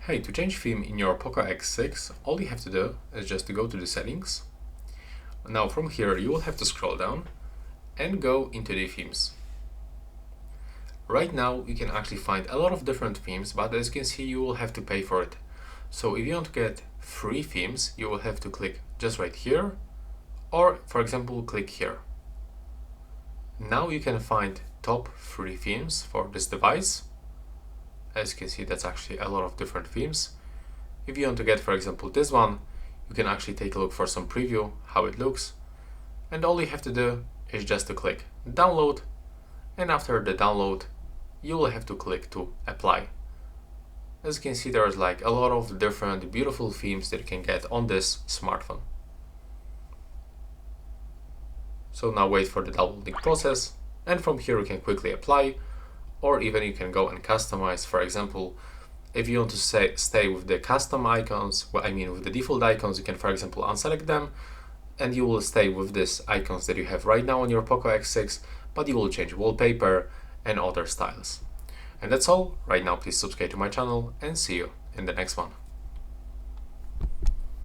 Hey, to change theme in your POCO X6, all you have to do is just to go to the settings. Now from here you will have to scroll down and go into the themes. Right now you can actually find a lot of different themes, but as you can see you will have to pay for it. So if you want to get free themes, you will have to click just right here, or for example click here. Now you can find top 3 themes for this device. As you can see, that's actually a lot of different themes. If you want to get, for example, this one, you can actually take a look for some preview, how it looks. And all you have to do is just to click download. And after the download, you will have to click to apply. As you can see, there's like a lot of different beautiful themes that you can get on this smartphone. So now wait for the downloading process. And from here you can quickly apply. Or even you can go and customize. For example, if you want to stay with the custom icons, with the default icons, you can, for example, unselect them and you will stay with these icons that you have right now on your POCO X6, but you will change wallpaper and other styles. And that's all. Right now, please subscribe to my channel and see you in the next one.